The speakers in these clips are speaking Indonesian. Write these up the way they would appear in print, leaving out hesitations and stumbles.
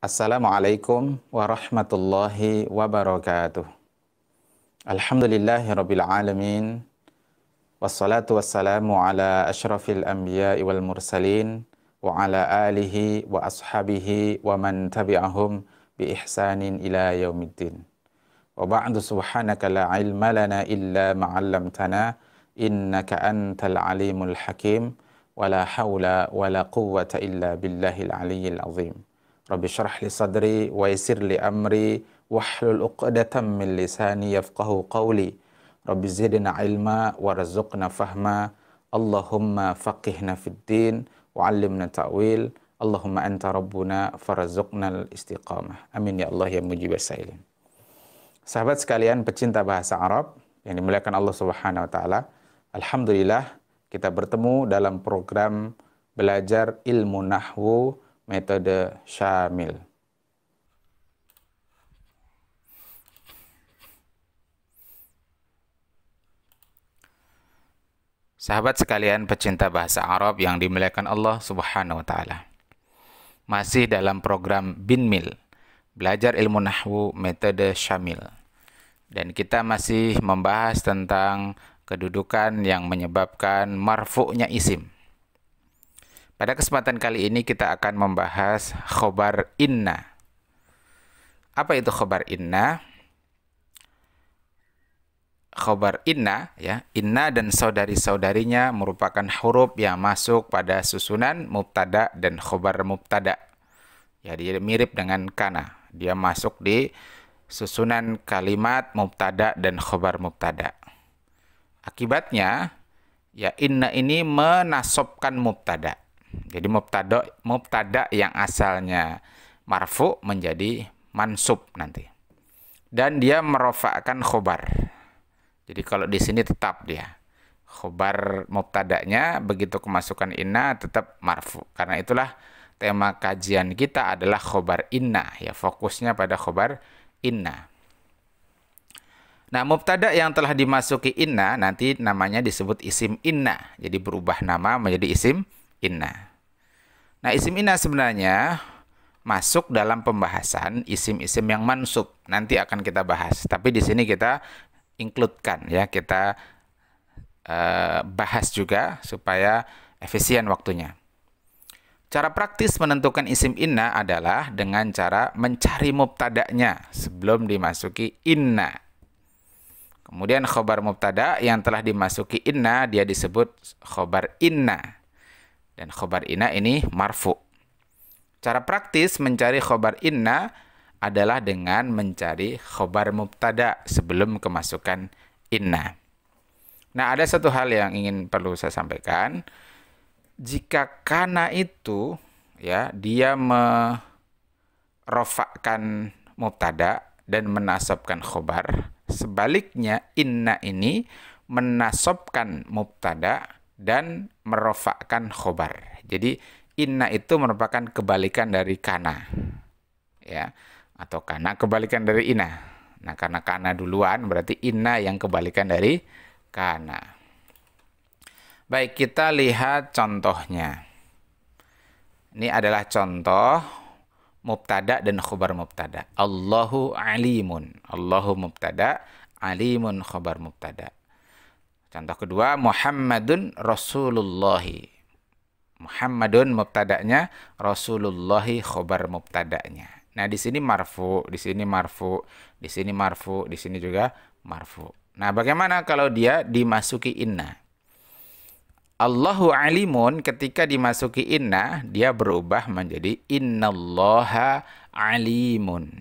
Assalamualaikum warahmatullahi wabarakatuh. Alhamdulillahirabbil alamin. Wassalatu wassalamu ala asyrafil anbiya'i wal mursalin wa ala alihi wa ashabihi wa man tabi'ahum bi ihsanin ila yaumiddin. Wa ba'du, subhanaka la ilma lana illa ma 'allamtana innaka antal alimul hakim wa la haula wa la quwwata illa billahil aliyyil azim. Rabbi syrah li sadri wa yassir li amri wahlul 'uqdatam min lisani yafqahu qawli. Rabbi zidna ilma warzuqna fahma. Allahumma faqihna fid din wa 'allimna ta'wil. Allahumma anta rabbuna farzuqnal istiqamah. Amin ya Allah ya mujibas sailin. Sahabat sekalian pecinta bahasa Arab yang dimuliakan Allah Subhanahu wa taala, alhamdulillah kita bertemu dalam program belajar ilmu nahwu metode syamil. Sahabat sekalian pecinta bahasa Arab yang dimuliakan Allah Subhanahu wa taala. Masih dalam program Binmil, belajar ilmu nahwu metode syamil. Dan kita masih membahas tentang kedudukan yang menyebabkan marfu'nya isim. Pada kesempatan kali ini kita akan membahas khobar inna. Apa itu khobar inna? Khobar inna, ya, inna dan saudari-saudarinya merupakan huruf yang masuk pada susunan mubtada dan khobar mubtada. Ya, dia mirip dengan kana. Dia masuk di susunan kalimat mubtada dan khobar mubtada. Akibatnya, ya, inna ini menasobkan mubtada. Jadi mubtada yang asalnya marfu menjadi mansub nanti. Dan dia merofakkan khobar. Jadi kalau di sini tetap dia khobar mubtadanya begitu kemasukan inna tetap marfu. Karena itulah tema kajian kita adalah khobar inna, ya, fokusnya pada khobar inna. Nah, mubtada yang telah dimasuki inna nanti namanya disebut isim inna. Jadi berubah nama menjadi isim inna. Nah, isim inna sebenarnya masuk dalam pembahasan isim-isim yang mansub. Nanti akan kita bahas. Tapi di sini kita include-kan, ya, kita bahas juga supaya efisien waktunya. Cara praktis menentukan isim inna adalah dengan cara mencari mubtada'nya sebelum dimasuki inna. Kemudian khobar mubtada yang telah dimasuki inna dia disebut khobar inna. Dan khobar inna ini marfu. Cara praktis mencari khobar inna adalah dengan mencari khobar mubtada sebelum kemasukan inna. Nah, ada satu hal yang perlu saya sampaikan. Jika kana itu, ya, dia merofakkan mubtada dan menasabkan khobar, sebaliknya inna ini menasabkan mubtada dan merofakkan khobar. Jadi inna itu merupakan kebalikan dari kana, ya, atau kana kebalikan dari inna. Nah, karena kana duluan berarti inna yang kebalikan dari kana. Baik, kita lihat contohnya. Ini adalah contoh mubtada dan khobar mubtada. Allahu alimun. Allahu mubtada, alimun khobar mubtada. Contoh kedua, Muhammadun Rasulullahi. Muhammadun mubtada'nya, Rasulullahi khobar mubtada'nya. Nah, di sini marfu, di sini marfu, di sini marfu, di sini juga marfu. Nah, bagaimana kalau dia dimasuki inna? Allahu alimun ketika dimasuki inna, dia berubah menjadi innallaha alimun.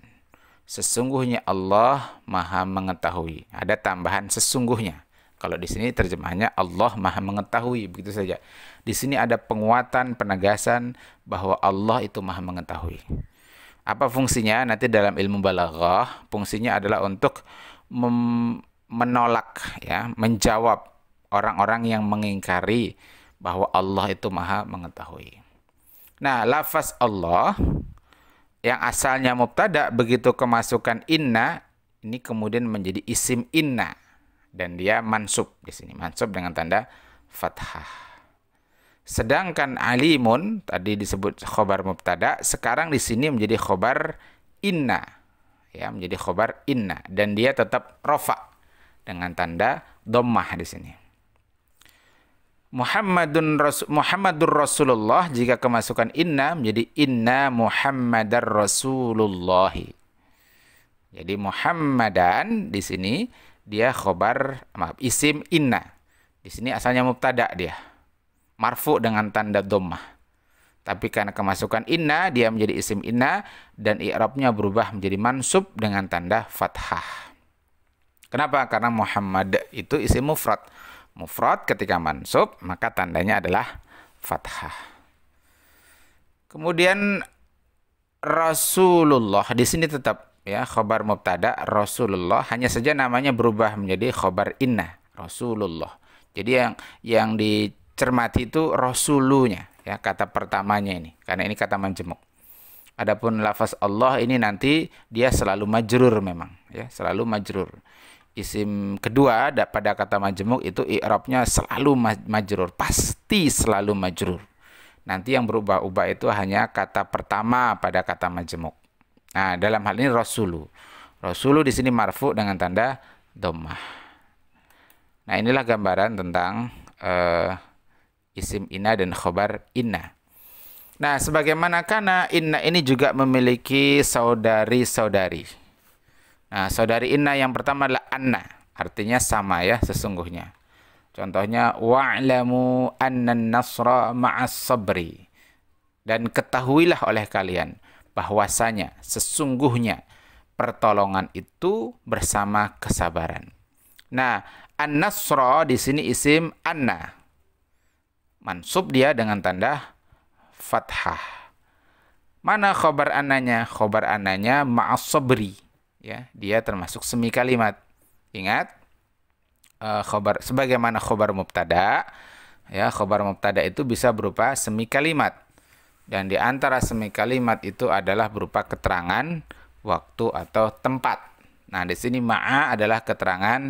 Sesungguhnya Allah Maha mengetahui. Ada tambahan sesungguhnya. Kalau di sini terjemahannya Allah Maha mengetahui, begitu saja. Di sini ada penguatan, penegasan bahwa Allah itu Maha mengetahui. Apa fungsinya? Nanti dalam ilmu balaghah, fungsinya adalah untuk menolak, ya, menjawab orang-orang yang mengingkari bahwa Allah itu Maha mengetahui. Nah, lafaz Allah yang asalnya mubtada begitu kemasukan inna, ini kemudian menjadi isim inna. Dan dia mansub di sini, mansub dengan tanda fathah. Sedangkan alimun tadi disebut khobar mubtada, sekarang di sini menjadi khobar inna. Ya, menjadi khobar inna dan dia tetap rofa dengan tanda dhammah di sini. Muhammadur Rasulullah, jika kemasukan inna menjadi inna Muhammadar Rasulullah. Jadi Muhammadan di sini dia isim inna. Di sini asalnya mubtada dia. Marfu dengan tanda dhammah. Tapi karena kemasukan inna dia menjadi isim inna dan i'rabnya berubah menjadi mansub dengan tanda fathah. Kenapa? Karena Muhammad itu isim mufrad. Mufrad ketika mansub maka tandanya adalah fathah. Kemudian Rasulullah di sini tetap ya khobar mubtada Rasulullah, hanya saja namanya berubah menjadi khobar inna Rasulullah. Jadi yang dicermati itu rasulunya ya, kata pertamanya ini, karena ini kata majmuk. Adapun lafaz Allah ini nanti dia selalu majrur memang ya, selalu majrur. Isim kedua pada kata majmuk itu i'rabnya selalu majrur, pasti selalu majrur. Nanti yang berubah-ubah itu hanya kata pertama pada kata majmuk. Nah, dalam hal ini rasulu. Rasulu di sini marfu dengan tanda dhammah. Nah, inilah gambaran tentang isim inna dan khobar inna. Nah, sebagaimana karena inna ini juga memiliki saudari-saudari. Nah, saudari inna yang pertama adalah anna, artinya sama ya sesungguhnya. Contohnya wa'lamu annan nasra ma'as sabri. Dan ketahuilah oleh kalian bahwasanya sesungguhnya pertolongan itu bersama kesabaran. Nah, an-nasra di sini isim anna. Mansub dia dengan tanda fathah. Mana khobar annanya? Khobar annanya ma'as sabri. Ya, dia termasuk semi kalimat. Ingat, sebagaimana khobar mubtada, ya, khobar mubtada itu bisa berupa semi kalimat. Dan di antara semi kalimat itu adalah berupa keterangan waktu atau tempat. Nah, di sini ma'a adalah keterangan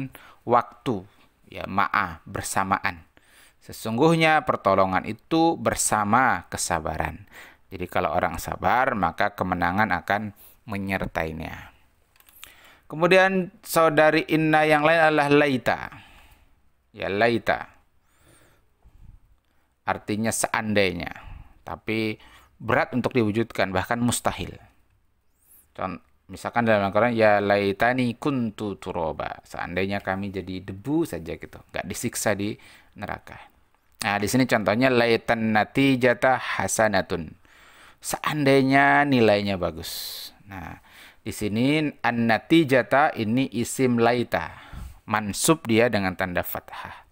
waktu, ya, ma'a bersamaan. Sesungguhnya pertolongan itu bersama kesabaran. Jadi kalau orang sabar, maka kemenangan akan menyertainya. Kemudian saudari inna yang lain adalah laita. Ya, laita. Artinya seandainya. Tapi berat untuk diwujudkan, bahkan mustahil. Misalkan dalam Al-Quran, ya laitani kuntu turoba. Seandainya kami jadi debu saja gitu. Nggak disiksa di neraka. Nah, di sini contohnya laitan natijata hasanatun. Seandainya nilainya bagus. Nah, di sini an-natijata ini isim laita. Mansub dia dengan tanda fathah.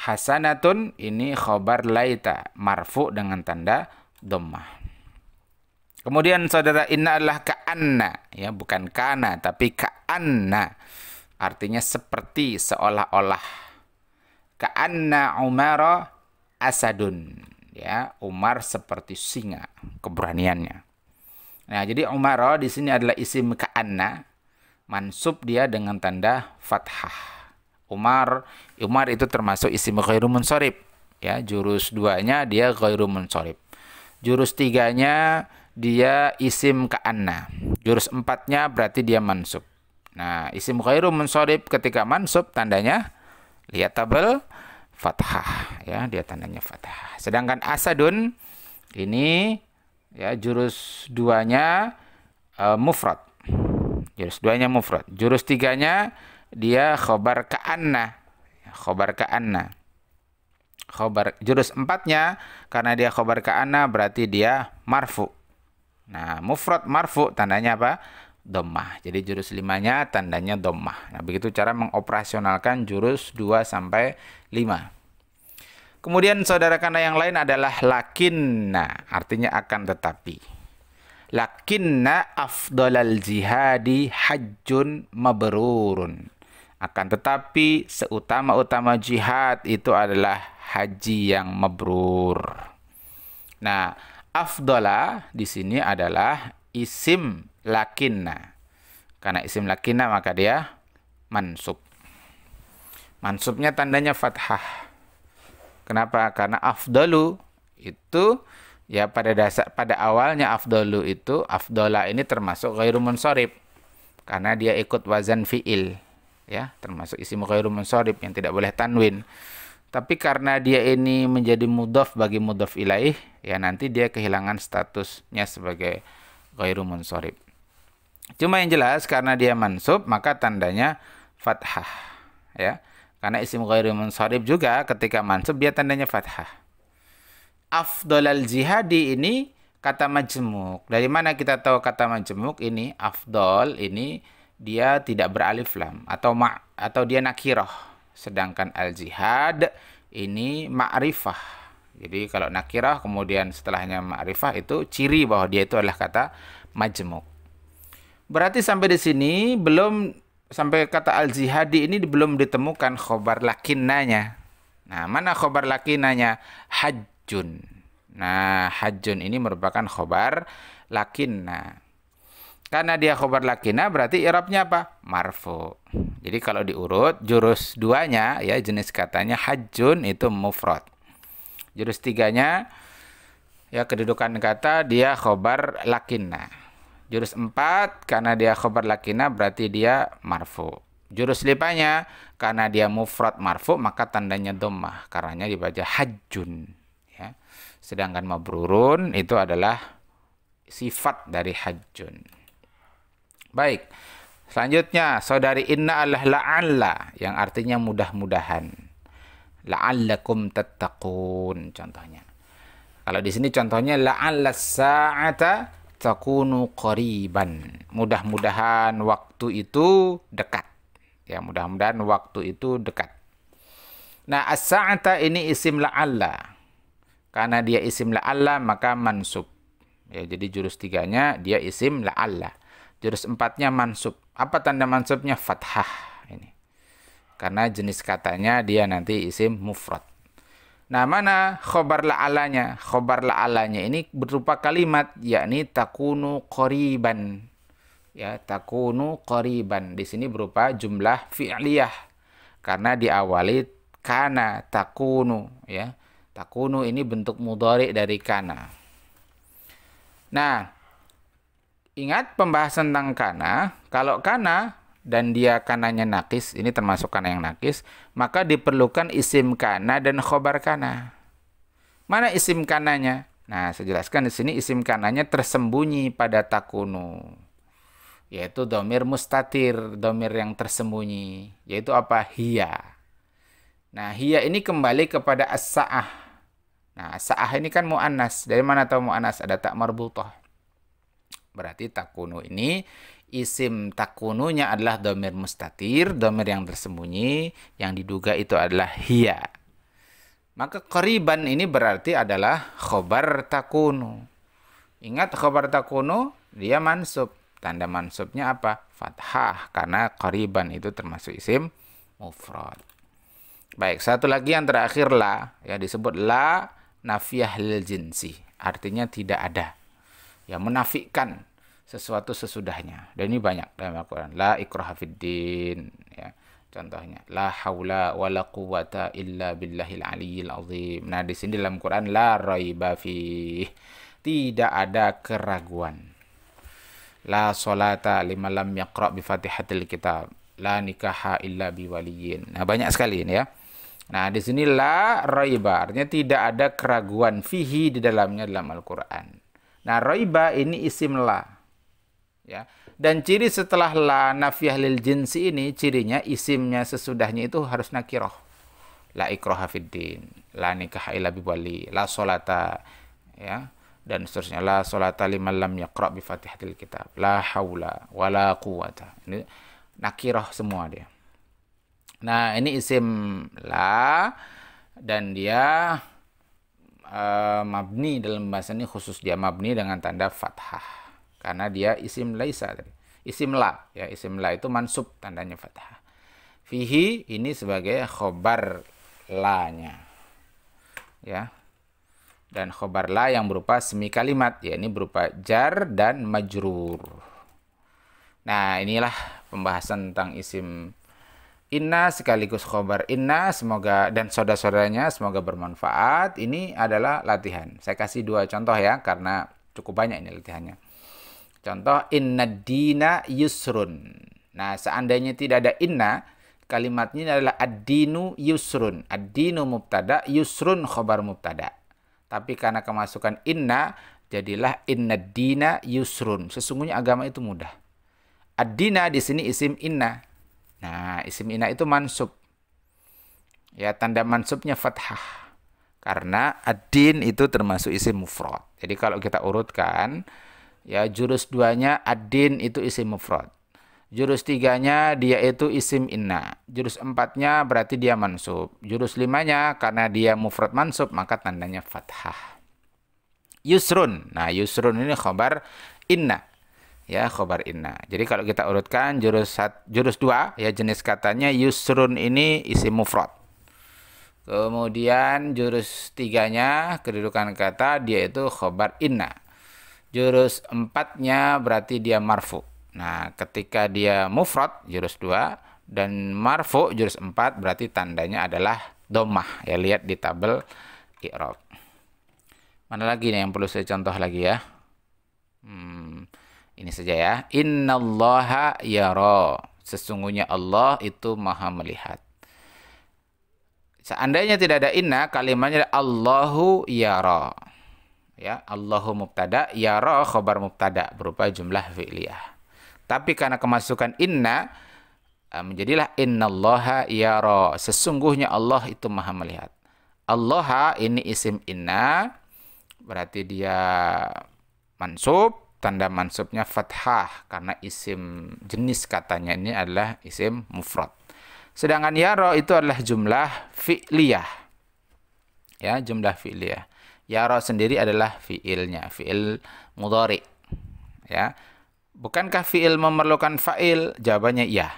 Hasanatun ini khobar laita. Marfu dengan tanda dhammah. Kemudian saudara inna adalah ka'anna. Ya, bukan kana, tapi ka'anna. Artinya seperti, seolah-olah. Ka'anna Umara asadun. Ya, Umar seperti singa, keberaniannya. Nah, jadi Umara di sini adalah isim ka'anna, mansub dia dengan tanda fathah. Umar itu termasuk isim ghairu munsharif. Ya, jurus 2-nya dia ghairu munsharif. Jurus 3-nya dia isim ka'anna. Jurus 4-nya berarti dia mansub. Nah, isim ghairu munsharif ketika mansub tandanya lihat tabel fathah, ya, dia tandanya fathah. Sedangkan asadun ini ya jurus 2-nya mufrad. Jurus 2-nya mufrad. Jurus 3-nya dia khobar ka'anna. Khobar ka'anna. Jurus 4-nya karena dia khobar ka'anna berarti dia marfu. Nah, mufrad marfu tandanya apa? Dhammah. Jadi jurus 5-nya tandanya dhammah. Nah, begitu cara mengoperasionalkan jurus 2 sampai 5. Kemudian saudara kana yang lain adalah lakinna, artinya akan tetapi. Lakinna afdalal jihadi hajjun mabrurun. Akan tetapi seutama-utama jihad itu adalah haji yang mabrur. Nah, afdala di sini adalah isim lakinna. Karena isim lakinna maka dia mansub. Mansubnya tandanya fathah. Kenapa? Karena afdalu itu ya pada awalnya afdolu itu afdola ini termasuk ghairu munsharif karena dia ikut wazan fiil ya, termasuk isim ghairu munsharif yang tidak boleh tanwin. Tapi karena dia ini menjadi mudhaf bagi mudhaf ilaih, ya nanti dia kehilangan statusnya sebagai ghairu munsharif. Cuma yang jelas karena dia mansub maka tandanya fathah ya. Karena isim ghairu munsharif juga ketika mansub dia tandanya fathah. Afdolal jihadi ini kata majmuk. Dari mana kita tahu kata majmuk ini? Afdol ini dia tidak beralif lam atau dia nakirah. Sedangkan al-jihad ini ma'rifah. Jadi kalau nakirah kemudian setelahnya ma'rifah itu ciri bahwa dia itu adalah kata majmuk. Berarti sampai di sini belum sampai kata al-jihadi ini belum ditemukan khobar lakinnanya. Nah, mana khobar lakinnanya? Hajjun. Nah, hajjun ini merupakan khobar lakinna. Karena dia khobar lakinna berarti i'rabnya apa? Marfu. Jadi kalau diurut jurus duanya ya jenis katanya hajjun itu mufrad. Jurus tiganya ya kedudukan kata dia khobar lakinna. Jurus 4 karena dia khobar lakinna berarti dia marfu. Jurus 5-nya karena dia mufrad marfu maka tandanya dhammah karenanya dibaca hajjun ya. Sedangkan mabrurun itu adalah sifat dari hajjun. Baik. Selanjutnya saudari inna adalah la'alla yang artinya mudah-mudahan. La'allakum tattaqun contohnya. Kalau di sini contohnya la'alla sa'ata takunu qariban. Mudah-mudahan waktu itu dekat. Ya, mudah-mudahan waktu itu dekat. Nah, as-sa'ata ini isim la'alla. Karena dia isim la'alla maka mansub. Ya, jadi jurus 3-nya dia isim la'alla. Jurus 4-nya mansub. Apa tanda mansubnya? Fathah ini. Karena jenis katanya dia nanti isim mufrad. Nah, mana khobar la'alanya? Khobar la'alanya ini berupa kalimat yakni takunu qariban. Ya, takunu qariban. Di sini berupa jumlah fi'liyah. Karena diawali kana takunu ya. Takunu ini bentuk mudhari dari kana. Nah, ingat pembahasan tentang kana, kalau kana dan dia kananya nakis, ini termasuk kana yang nakis, maka diperlukan isim kana dan khobar kana. Mana isim kananya? Nah, saya jelaskan di sini isim kananya tersembunyi pada takunu, yaitu dhamir mustatir, dhamir yang tersembunyi, yaitu apa? Hiya. Nah, hiya ini kembali kepada as-sa'ah. Nah, as-sa'ah ini kan mu'annas. Dari mana tahu mu'annas? Ada tak marbutah. Berarti takunu ini isim takununya adalah dhamir mustatir, dhamir yang tersembunyi, yang diduga itu adalah hiya. Maka qariban ini berarti adalah khobar takunu. Ingat khobar takunu dia mansub. Tanda mansubnya apa? Fathah karena qariban itu termasuk isim mufrad. Baik, satu lagi yang terakhir la ya disebut la nafiyah lil jinsi. Artinya tidak ada. Ya menafikan sesuatu sesudahnya. Dan ini banyak dalam Al-Qur'an. La ikraha fiddin ya. Contohnya la haula wala quwata illa billahil aliyyil azim. Nah, di sini dalam Quran la raiba fi. Tidak ada keraguan. La sholata liman lam yaqra bi Fatihatil kitab. La nikaha illa bi waliyin. Nah, banyak sekali ini ya. Nah, di sini la raiba artinya tidak ada keraguan fihi di dalamnya dalam Al-Qur'an. Nah, raiba ini isim la. Ya. Dan ciri setelah la nafiyah lil jinsi ini, cirinya isimnya sesudahnya itu harus nakirah. La ikraha fiddin, la nikah illa biwali, la solata, ya. Dan seterusnya, la solata liman lam yaqra' bi Fatihatil kitab, la haula wala quwata. Ini nakirah semua dia. Nah, ini isim la dan dia mabni dalam bahasa ini khusus dia mabni dengan tanda fathah karena dia isim laisa tadi. Isim la ya, isim la itu mansub tandanya fathah. Fihi ini sebagai khobar la-nya. Ya. Dan khobar la yang berupa semi kalimat ya, ini berupa jar dan majrur. Nah, inilah pembahasan tentang isim Inna sekaligus khobar inna, semoga dan saudara-saudaranya semoga bermanfaat. Ini adalah latihan. Saya kasih 2 contoh ya, karena cukup banyak ini latihannya. Contoh, inna dina yusrun. Nah, seandainya tidak ada inna, kalimatnya adalah ad-dinu yusrun. Ad-dinu mubtada, yusrun khobar mubtada. Tapi karena kemasukan inna, jadilah inna dina yusrun. Sesungguhnya agama itu mudah. Ad-dina di sini isim inna. Nah, isim inna itu mansub. Ya, tanda mansubnya fathah. Karena ad-din itu termasuk isim mufrad. Jadi kalau kita urutkan, ya jurus 2-nya ad-din itu isim mufrad. Jurus 3-nya dia itu isim inna. Jurus 4-nya berarti dia mansub. Jurus 5-nya karena dia mufrad mansub maka tandanya fathah. Yusrun. Nah, yusrun ini khabar inna. Ya, khobar inna. Jadi kalau kita urutkan jurus 2 ya, jenis katanya yusrun ini isim mufrad. Kemudian jurus 3-nya kedudukan kata dia itu khobar inna. Jurus 4-nya berarti dia marfu. Nah, ketika dia mufrad jurus 2 dan marfu jurus 4 berarti tandanya adalah dhammah. Ya, lihat di tabel i'rab. Mana lagi nih yang perlu saya contoh lagi ya? Ini saja ya. Innallaha yara. Sesungguhnya Allah itu maha melihat. Seandainya tidak ada inna, kalimatnya Allahu yara. Ya, Allahu mubtada, yara khabar mubtada berupa jumlah fi'liyah. Tapi karena kemasukan inna, menjadilah innallaha yara. Sesungguhnya Allah itu maha melihat. Allaha ini isim inna, berarti dia mansub. Tanda mansubnya fathah karena isim jenis katanya ini adalah isim mufrad. Sedangkan yara itu adalah jumlah fi'liyah. Ya, jumlah fi'liyah. Yara sendiri adalah fi'ilnya, fi'il mudhari. Ya. Bukankah fi'il memerlukan fa'il? Jawabannya iya.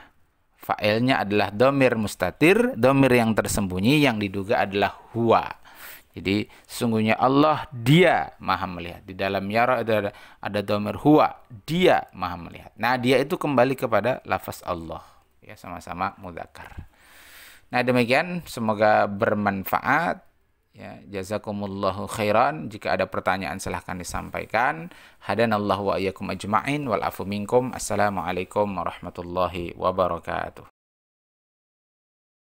Fa'ilnya adalah dhamir mustatir, dhamir yang tersembunyi yang diduga adalah huwa. Jadi sesungguhnya Allah dia maha melihat. Di dalam yara ada dhamir huwa, dia maha melihat. Nah, dia itu kembali kepada lafaz Allah. Ya, sama-sama mudzakkar. Nah, demikian semoga bermanfaat. Ya, jazakumullahu khairan. Jika ada pertanyaan silahkan disampaikan. Hadanallahu wa iyyakum ajma'in wal afu minkum. Assalamualaikum warahmatullahi wabarakatuh.